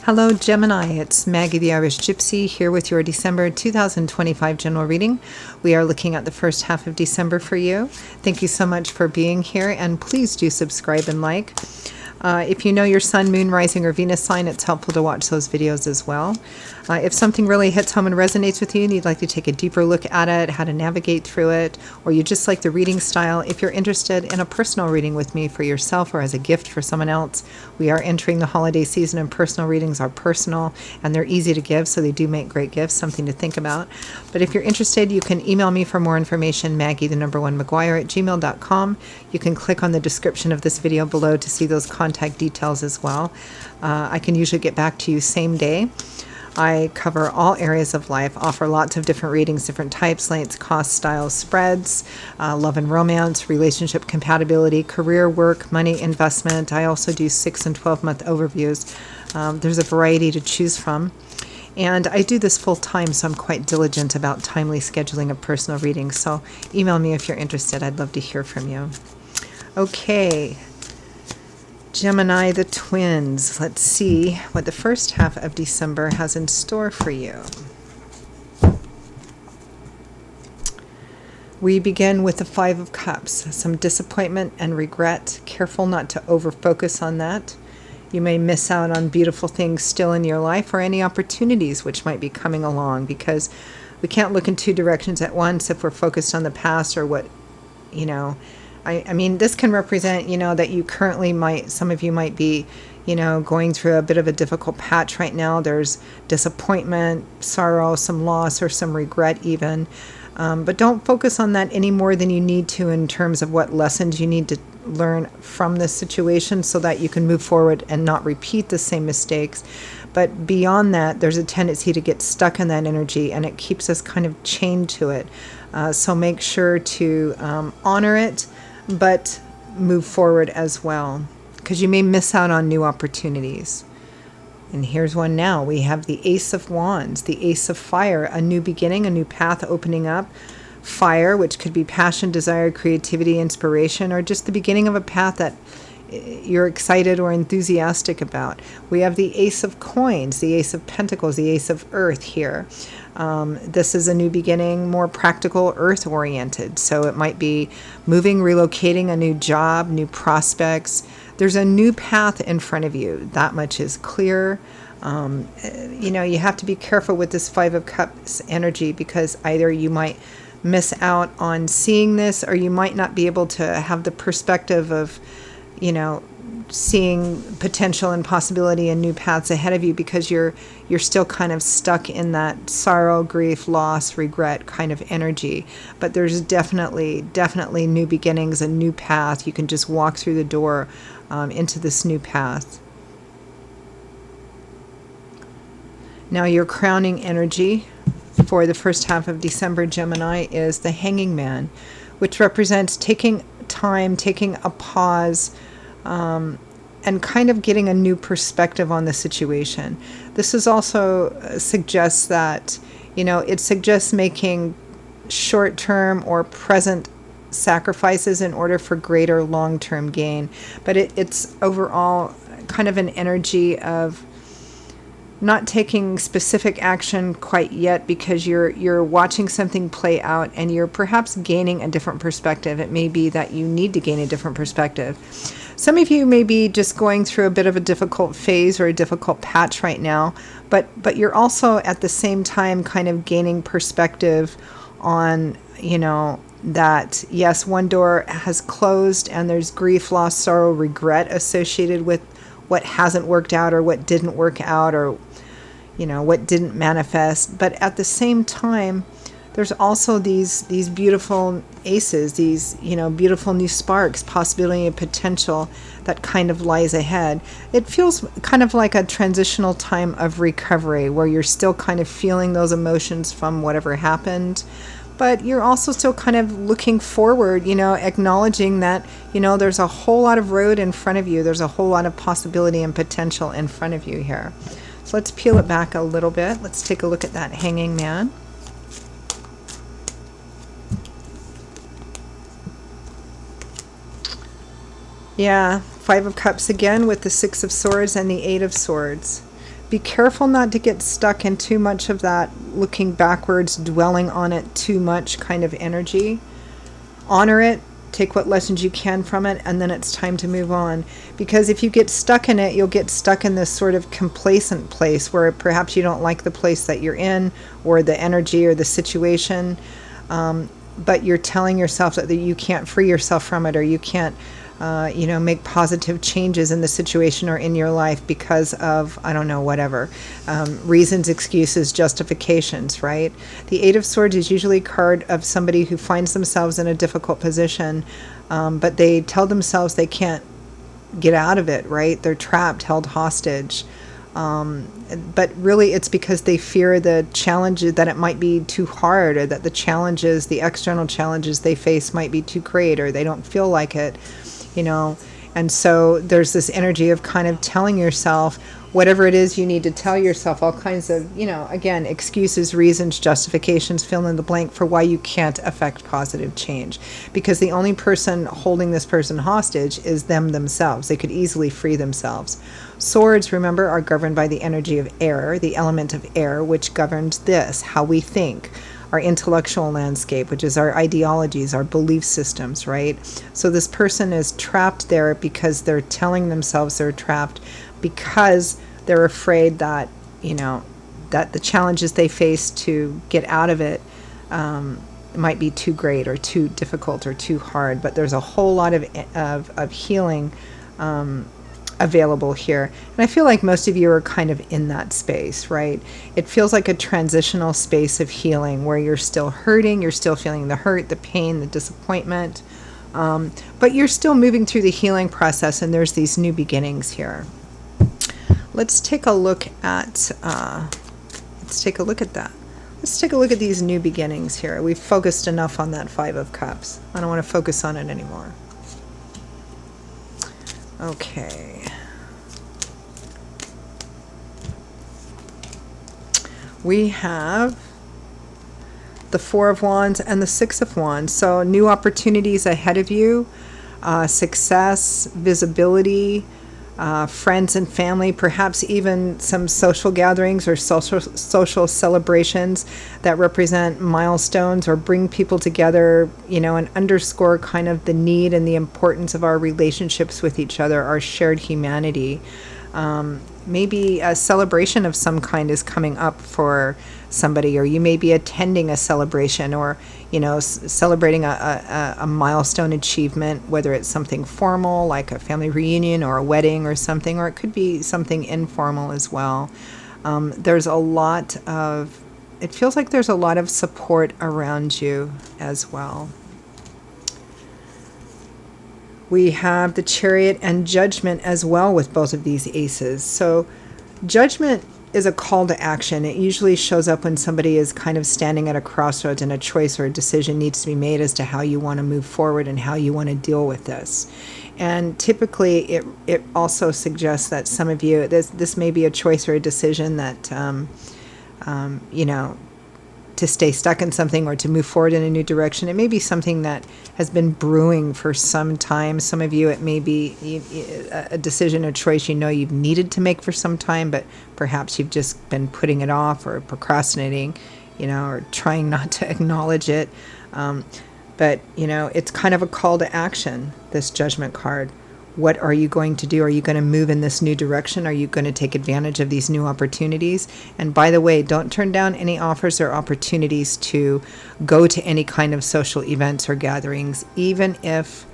Hello Gemini, it's Maggie the Irish Gypsy here with your December 2025 general reading. We are looking at the first half of December for you. Thank you so much for being here, and please do subscribe and like. If you know your sun, moon, rising, or Venus sign, it's helpful to watch those videos as well. If something really hits home and resonates with you and you'd like to take a deeper look at it, how to navigate through it, or you just like the reading style, if you're interested in a personal reading with me for yourself or as a gift for someone else, we are entering the holiday season and personal readings are personal and they're easy to give, so they do make great gifts, something to think about. But if you're interested, you can email me for more information, Maggie1McGuire@gmail.com. You can click on the description of this video below to see those contact details as well. I can usually get back to you same day. I cover all areas of life, offer lots of different readings, different types, lengths, costs, styles, spreads, love and romance, relationship compatibility, career, work, money, investment. I also do 6 and 12-month overviews. There's a variety to choose from. And I do this full time, so I'm quite diligent about timely scheduling of personal readings. So email me if you're interested. I'd love to hear from you. Okay. Gemini, the twins. Let's see what the first half of December has in store for you. We begin with the Five of Cups, some disappointment and regret. Careful not to over-focus on that. You may miss out on beautiful things still in your life or any opportunities which might be coming along, because we can't look in two directions at once if we're focused on the past or what, I mean, this can represent, that you currently some of you might be, going through a bit of a difficult patch right now. There's disappointment, sorrow, some loss, or some regret even. But don't focus on that any more than you need to in terms of what lessons you need to learn from this situation so that you can move forward and not repeat the same mistakes. But beyond that, there's a tendency to get stuck in that energy, and it keeps us kind of chained to it. So make sure to honor it, but move forward as well, because you may miss out on new opportunities. And here's one now. We have the Ace of Wands, the Ace of Fire, a new beginning, a new path opening up. Fire, which could be passion, desire, creativity, inspiration, or just the beginning of a path that you're excited or enthusiastic about. We have the Ace of Coins, the Ace of Pentacles, the Ace of Earth here. This is a new beginning, more practical, earth-oriented. So it might be moving, relocating, a new job, new prospects. There's a new path in front of you. That much is clear. You have to be careful with this Five of Cups energy, because either you might miss out on seeing this, or you might not be able to have the perspective of, seeing potential and possibility and new paths ahead of you, because you're still kind of stuck in that sorrow, grief, loss, regret kind of energy. But there's definitely new beginnings, a new path. You can just walk through the door into this new path. Now your crowning energy for the first half of December, Gemini, is the Hanging Man, which represents taking time, taking a pause, and kind of getting a new perspective on the situation. This is also suggests that, it suggests making short-term or present sacrifices in order for greater long-term gain. But it's overall kind of an energy of not taking specific action quite yet, because you're watching something play out and you're perhaps gaining a different perspective. It may be that you need to gain a different perspective. Some of you may be just going through a bit of a difficult phase or a difficult patch right now, but you're also at the same time kind of gaining perspective on, that yes, one door has closed and there's grief, loss, sorrow, regret associated with what hasn't worked out or what didn't work out, or what didn't manifest. But at the same time, there's also these beautiful aces, these beautiful new sparks, possibility and potential that kind of lies ahead. It feels kind of like a transitional time of recovery, where you're still kind of feeling those emotions from whatever happened, but you're also still kind of looking forward, acknowledging that, there's a whole lot of road in front of you. There's a whole lot of possibility and potential in front of you here. So let's peel it back a little bit. Let's take a look at that Hanging Man. Yeah, Five of Cups again with the Six of Swords and the Eight of Swords. Be careful not to get stuck in too much of that looking backwards, dwelling on it too much kind of energy. Honor it, take what lessons you can from it, and then it's time to move on. Because if you get stuck in it, you'll get stuck in this sort of complacent place where perhaps you don't like the place that you're in, or the energy or the situation, but you're telling yourself that you can't free yourself from it, or you can't make positive changes in the situation or in your life because of, I don't know, whatever. Reasons, excuses, justifications, right? The Eight of Swords is usually a card of somebody who finds themselves in a difficult position, but they tell themselves they can't get out of it, right? They're trapped, held hostage. But really it's because they fear the challenges, that it might be too hard, or that the challenges, the external challenges they face might be too great, or they don't feel like it. And so there's this energy of kind of telling yourself whatever it is you need to tell yourself, all kinds of, again, excuses, reasons, justifications, fill in the blank for why you can't affect positive change. Because the only person holding this person hostage is them themselves. They could easily free themselves. Swords, remember, are governed by the energy of air, the element of air, which governs this, how we think, our intellectual landscape, which is our ideologies, our belief systems, right? So this person is trapped there because they're telling themselves they're trapped because they're afraid that, that the challenges they face to get out of it might be too great or too difficult or too hard. But there's a whole lot of healing available here. And I feel like most of you are kind of in that space, right? It feels like a transitional space of healing where you're still hurting, you're still feeling the hurt, the pain, the disappointment, but you're still moving through the healing process, and there's these new beginnings here. Let's take a look at that. Let's take a look at these new beginnings here. We've focused enough on that Five of Cups. I don't want to focus on it anymore. Okay. We have the Four of Wands and the Six of Wands. So new opportunities ahead of you, success, visibility, friends and family, perhaps even some social gatherings or social celebrations that represent milestones or bring people together, and underscore kind of the need and the importance of our relationships with each other, our shared humanity. Maybe a celebration of some kind is coming up for somebody, or you may be attending a celebration, or celebrating a milestone achievement, whether it's something formal like a family reunion or a wedding or something, or it could be something informal as well. It feels like there's a lot of support around you as well. We have the Chariot and Judgment as well with both of these aces. So Judgment is a call to action. It usually shows up when somebody is kind of standing at a crossroads and a choice or a decision needs to be made as to how you want to move forward and how you want to deal with this. And typically it also suggests that some of you, this may be a choice or a decision that, to stay stuck in something or to move forward in a new direction. It may be something that has been brewing for some time. Some of you, it may be a decision or choice you've needed to make for some time, but perhaps you've just been putting it off or procrastinating, or trying not to acknowledge it. But it's kind of a call to action, this Judgment card. What are you going to do? Are you going to move in this new direction? Are you going to take advantage of these new opportunities? And by the way, don't turn down any offers or opportunities to go to any kind of social events or gatherings, even if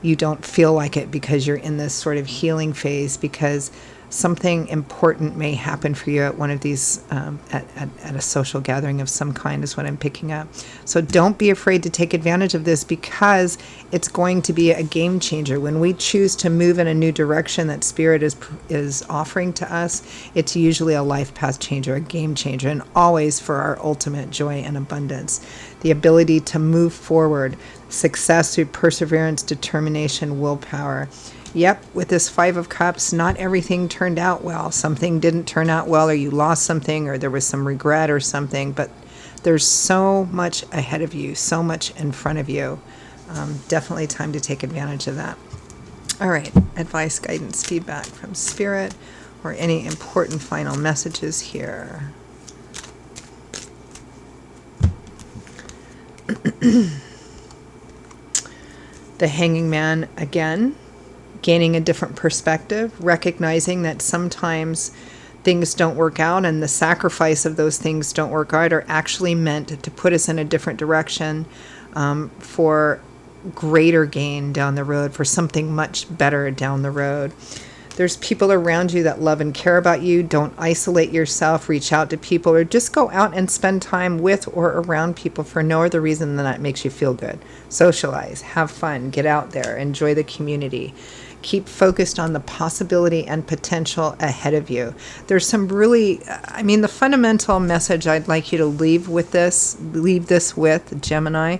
you don't feel like it, because you're in this sort of healing phase, because something important may happen for you at one of these, at a social gathering of some kind is what I'm picking up. So don't be afraid to take advantage of this, because it's going to be a game changer. When we choose to move in a new direction that Spirit is offering to us, it's usually a life path changer, a game changer, and always for our ultimate joy and abundance. The ability to move forward, success through perseverance, determination, willpower. Yep, with this Five of Cups, not everything turned out well. Something didn't turn out well, or you lost something, or there was some regret or something, but there's so much ahead of you, so much in front of you. Definitely time to take advantage of that. All right, advice, guidance, feedback from Spirit. or any important final messages here. The Hanging Man again, gaining a different perspective, recognizing that sometimes things don't work out and the sacrifice of those things don't work out are actually meant to put us in a different direction, for greater gain down the road, for something much better down the road. There's people around you that love and care about you. Don't isolate yourself. Reach out to people, or just go out and spend time with or around people for no other reason than that makes you feel good. Socialize, have fun, get out there, enjoy the community. Keep focused on the possibility and potential ahead of you. There's some really, the fundamental message I'd like you to leave this with, Gemini,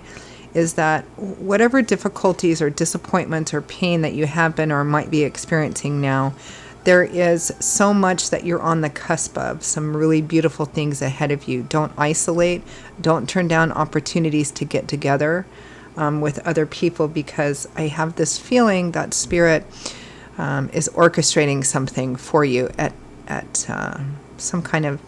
is that whatever difficulties or disappointments or pain that you have been or might be experiencing now, there is so much that you're on the cusp of, some really beautiful things ahead of you. Don't isolate. Don't turn down opportunities to get together with other people, because I have this feeling that Spirit is orchestrating something for you at some kind of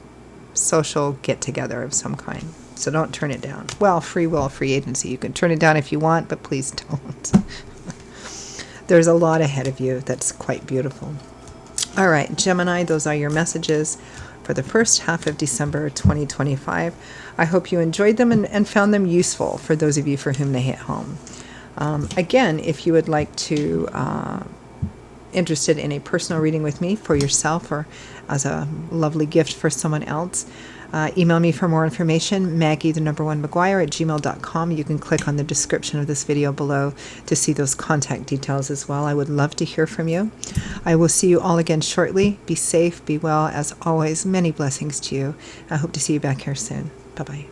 social get-together of some kind. So don't turn it down. Well, free will, free agency. You can turn it down if you want, but please don't. There's a lot ahead of you that's quite beautiful. All right, Gemini, those are your messages for the first half of December 2025. I hope you enjoyed them and found them useful for those of you for whom they hit home. Again, if you would like to, interested in a personal reading with me for yourself or as a lovely gift for someone else, email me for more information, Maggie1McGuire@gmail.com. You can click on the description of this video below to see those contact details as well. I would love to hear from you. I will see you all again shortly. Be safe, be well. As always, many blessings to you. I hope to see you back here soon. Bye-bye.